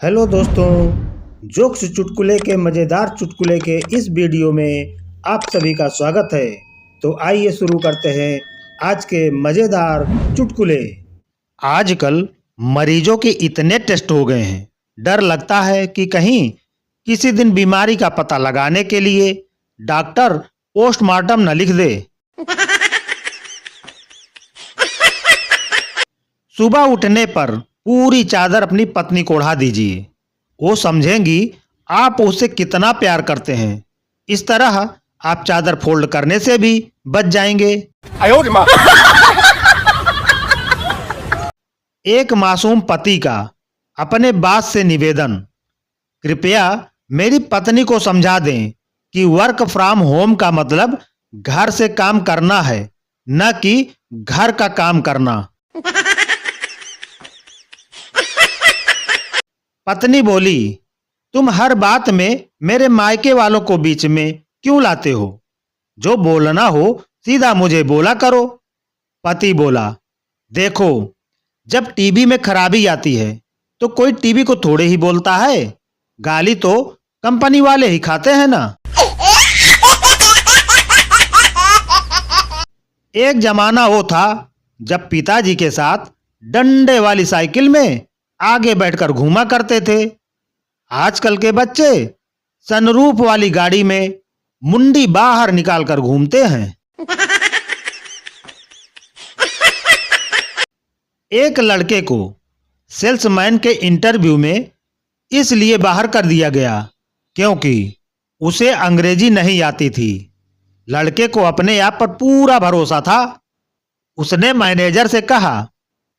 Hello दोस्तों, jokes चुटकुले के मज़ेदार चुटकुले के इस वीडियो में आप सभी का स्वागत है। तो आइए शुरू करते हैं आज के मज़ेदार चुटकुले। आजकल मरीजों के इतने टेस्ट हो गए हैं, डर लगता है कि कहीं किसी दिन बीमारी का पता लगाने के लिए डॉक्टर पोस्टमार्टम न लिख दे। सुबह उठने पर पूरी चादर अपनी पत्नी को ओढ़ा दीजिए, वो समझेंगी आप उससे कितना प्यार करते हैं। इस तरह आप चादर फोल्ड करने से भी बच जाएंगे। एक मासूम पति का अपने बॉस से निवेदन, कृपया मेरी पत्नी को समझा दें कि वर्क फ्रॉम होम का मतलब घर से काम करना है, न कि घर का काम करना। पत्नी बोली, तुम हर बात में मेरे मायके वालों को बीच में क्यों लाते हो? जो बोलना हो सीधा मुझे बोला करो। पति बोला, देखो, जब टीवी में खराबी आती है तो कोई टीवी को थोड़े ही बोलता है, गाली तो कंपनी वाले ही खाते हैं ना। एक जमाना वो था जब पिताजी के साथ डंडे वाली साइकिल में आगे बैठकर घूमा करते थे। आजकल के बच्चे सनरूफ वाली गाड़ी में मुंडी बाहर निकालकर घूमते हैं। एक लड़के को सेल्समैन के इंटरव्यू में इसलिए बाहर कर दिया गया क्योंकि उसे अंग्रेजी नहीं आती थी। लड़के को अपने आप पर पूरा भरोसा था। उसने मैनेजर से कहा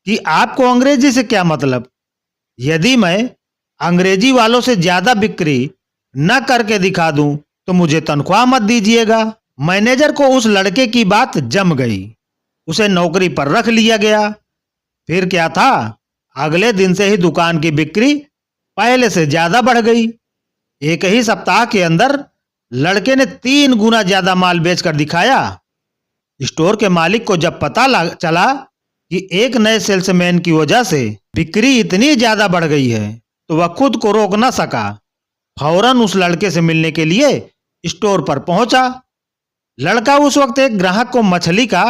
कि आपको अंग्रेजी से क्या मतलब? यदि मैं अंग्रेजी वालों से ज्यादा बिक्री न करके दिखा दूं तो मुझे तनख्वाह मत दीजिएगा। मैनेजर को उस लड़के की बात जम गई, उसे नौकरी पर रख लिया गया। फिर क्या था, अगले दिन से ही दुकान की बिक्री पहले से ज्यादा बढ़ गई। एक ही सप्ताह के अंदर लड़के ने 3 गुना ज्यादा माल बेचकर दिखाया। स्टोर के मालिक को जब पता चला कि एक नए सेल्समैन की वजह से बिक्री इतनी ज्यादा बढ़ गई है तो वह खुद को रोक न सका। फौरन उस लड़के से मिलने के लिए स्टोर पर पहुंचा। लड़का उस वक्त एक ग्राहक को मछली का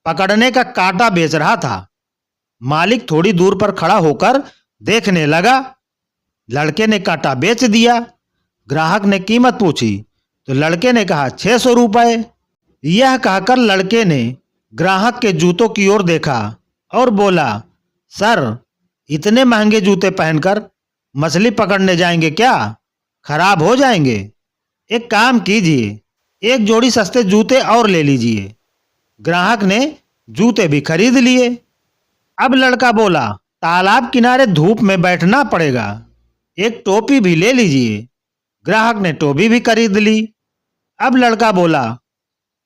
पकड़ने का कांटा बेच रहा था। मालिक थोड़ी दूर पर खड़ा होकर देखने लगा। लड़के ने कांटा बेच दिया। ग्राहक ने कीमत पूछी तो लड़के ने कहा 600 रुपए। यह कहकर लड़के ने ग्राहक के जूतों की ओर देखा और बोला, सर, इतने महंगे जूते पहनकर मछली पकड़ने जाएंगे क्या? खराब हो जाएंगे। एक काम कीजिए, एक जोड़ी सस्ते जूते और ले लीजिए। ग्राहक ने जूते भी खरीद लिए। अब लड़का बोला, तालाब किनारे धूप में बैठना पड़ेगा, एक टोपी भी ले लीजिए। ग्राहक ने टोपी भी खरीद ली। अब लड़का बोला,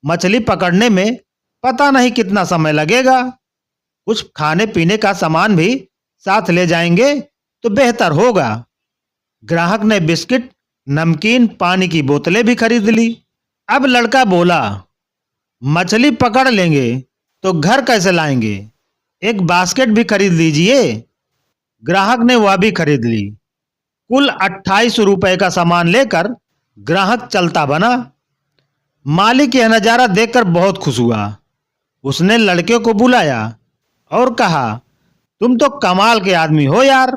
मछली पकड़ने में पता नहीं कितना समय लगेगा, कुछ खाने पीने का सामान भी साथ ले जाएंगे तो बेहतर होगा। ग्राहक ने बिस्किट, नमकीन, पानी की बोतलें भी खरीद ली। अब लड़का बोला, मछली पकड़ लेंगे तो घर कैसे लाएंगे? एक बास्केट भी खरीद लीजिए। ग्राहक ने वह भी खरीद ली। कुल 28 रुपए का सामान लेकर ग्राहक चलता बना। मालिक यह नजारा देखकर बहुत खुश हुआ। उसने लड़के को बुलाया और कहा, तुम तो कमाल के आदमी हो यार।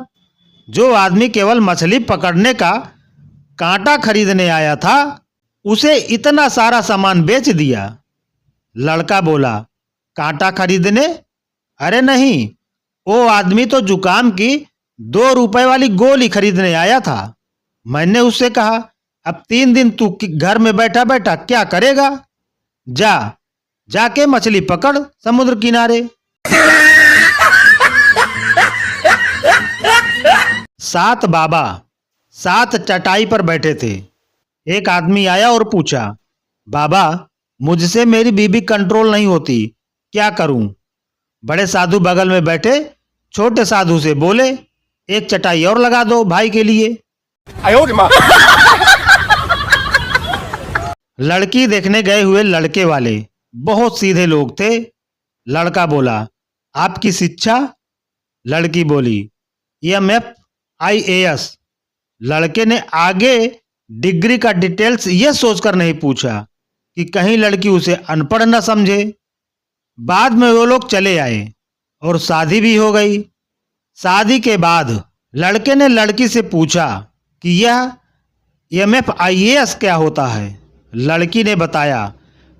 जो आदमी केवल मछली पकड़ने का कांटा खरीदने आया था उसे इतना सारा सामान बेच दिया। लड़का बोला, कांटा खरीदने? अरे नहीं, वो आदमी तो जुकाम की 2 रुपए वाली गोली खरीदने आया था। मैंने उससे कहा, अब 3 दिन तू घर में बैठा बैठा क्या करेगा? जाके मछली पकड़ समुद्र किनारे। 7 बाबा 7 चटाई पर बैठे थे। एक आदमी आया और पूछा, बाबा, मुझसे मेरी बीबी कंट्रोल नहीं होती, क्या करूं? बड़े साधु बगल में बैठे छोटे साधु से बोले, एक चटाई और लगा दो भाई के लिए। लड़की देखने गए हुए लड़के वाले बहुत सीधे लोग थे। लड़का बोला, आपकी शिक्षा? लड़की बोली, EMF IAS। लड़के ने आगे डिग्री का डिटेल्स यह सोचकर नहीं पूछा कि कहीं लड़की उसे अनपढ़ न समझे। बाद में वो लोग चले आए और शादी भी हो गई। शादी के बाद लड़के ने लड़की से पूछा कि यह MFIAS क्या होता है। लड़की ने बताया,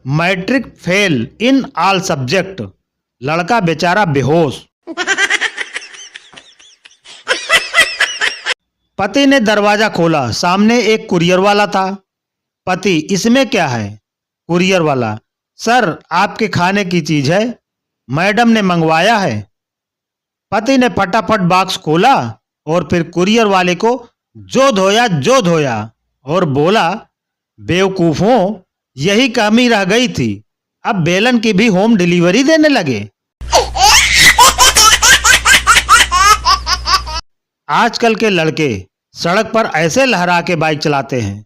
matric fail in all subject. लड़का बेचारा बेहोश। पति ने दरवाजा खोला, सामने एक कुरियर वाला था। पति, इसमें क्या है? कुरियर वाला, सर आपके खाने की चीज है, मैडम ने मंगवाया है। पति ने फटाफट बॉक्स खोला और फिर कुरियर वाले को जो धोया और बोला, बेवकूफों, यही कमी रह गई थी, अब बेलन की भी होम डिलीवरी देने लगे। आजकल के लड़के सड़क पर ऐसे लहरा के बाइक चलाते हैं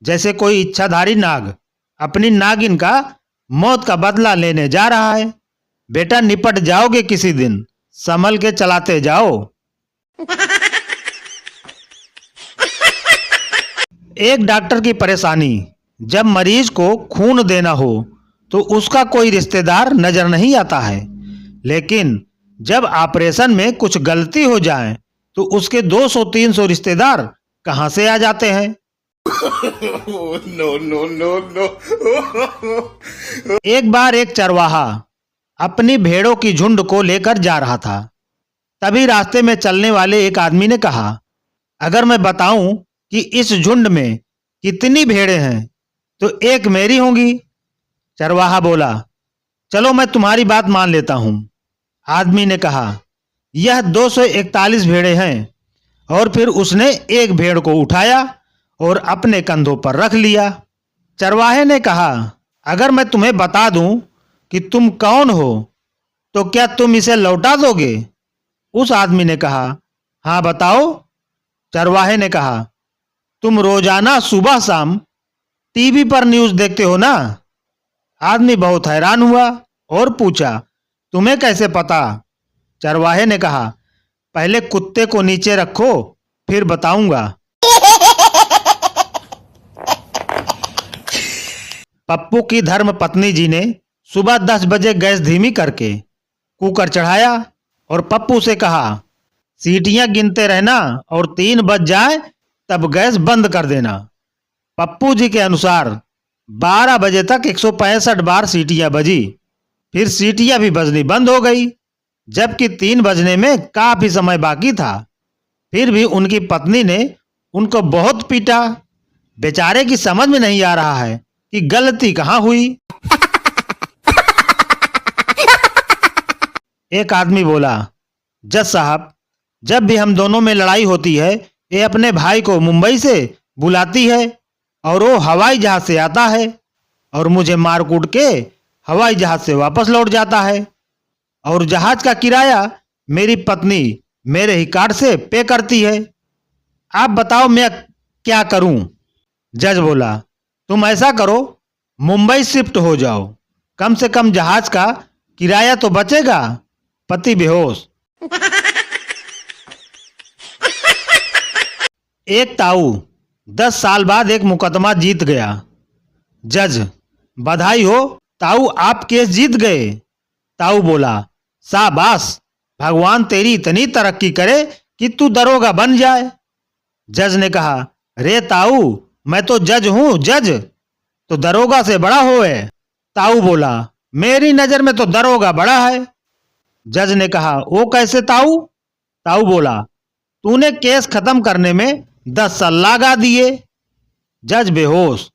जैसे कोई इच्छाधारी नाग अपनी नागिन का मौत का बदला लेने जा रहा है। बेटा, निपट जाओगे किसी दिन, संभल के चलाते जाओ। एक डॉक्टर की परेशानी, जब मरीज को खून देना हो तो उसका कोई रिश्तेदार नजर नहीं आता है, लेकिन जब ऑपरेशन में कुछ गलती हो जाए तो उसके 200-300 रिश्तेदार कहां से आ जाते हैं। No. एक बार एक चरवाहा अपनी भेड़ों की झुंड को लेकर जा रहा था। तभी रास्ते में चलने वाले एक आदमी ने कहा, अगर मैं बताऊं कि इस झुंड में कितनी भेड़ें हैं तो एक मेरी होंगी। चरवाहा बोला, चलो मैं तुम्हारी बात मान लेता हूं। आदमी ने कहा, यह 241 भेड़ें हैं। और फिर उसने एक भेड़ को उठाया और अपने कंधों पर रख लिया। चरवाहे ने कहा, अगर मैं तुम्हें बता दूं कि तुम कौन हो तो क्या तुम इसे लौटा दोगे? उस आदमी ने कहा, हाँ बताओ। चरवाहे ने कहा, तुम रोजाना सुबह शाम टीवी पर न्यूज़ देखते हो ना? आदमी बहुत हैरान हुआ और पूछा, तुम्हें कैसे पता? चरवाहे ने कहा, पहले कुत्ते को नीचे रखो, फिर बताऊंगा। पप्पू की धर्म पत्नी जी ने सुबह 10 बजे गैस धीमी करके कुकर चढ़ाया और पप्पू से कहा, सीटियां गिनते रहना और 3 बज जाए तब गैस बंद कर देना। पप्पू जी के अनुसार 12 बजे तक 165 बार सीटियां बजी, फिर सीटियां भी बजनी बंद हो गई, जबकि 3 बजने में काफी समय बाकी था। फिर भी उनकी पत्नी ने उनको बहुत पीटा। बेचारे की समझ में नहीं आ रहा है कि गलती कहां हुई। एक आदमी बोला, जज साहब, जब भी हम दोनों में लड़ाई होती है ये अपने भाई को मुंबई से बुलाती है और वो हवाई जहाज से आता है और मुझे मार कूट के हवाई जहाज से वापस लौट जाता है, और जहाज का किराया मेरी पत्नी मेरे ही कार्ड से पे करती है। आप बताओ मैं क्या करूं? जज बोला, तुम ऐसा करो, मुंबई शिफ्ट हो जाओ, कम से कम जहाज का किराया तो बचेगा। पति बेहोश। एक ताऊ 10 साल बाद एक मुकदमा जीत गया। जज, बधाई हो ताऊ, आप केस जीत गए। ताऊ बोला, शाबाश, भगवान तेरी इतनी तरक्की करे कि तू दरोगा बन जाए। जज ने कहा, रे ताऊ, मैं तो जज हूं, जज तो दरोगा से बड़ा होए। ताऊ बोला, मेरी नजर में तो दरोगा बड़ा है। जज ने कहा, वो कैसे ताऊ? ताऊ बोला, तूने केस खत्म करने में 10 साल लगा दिए। जज बेहोश।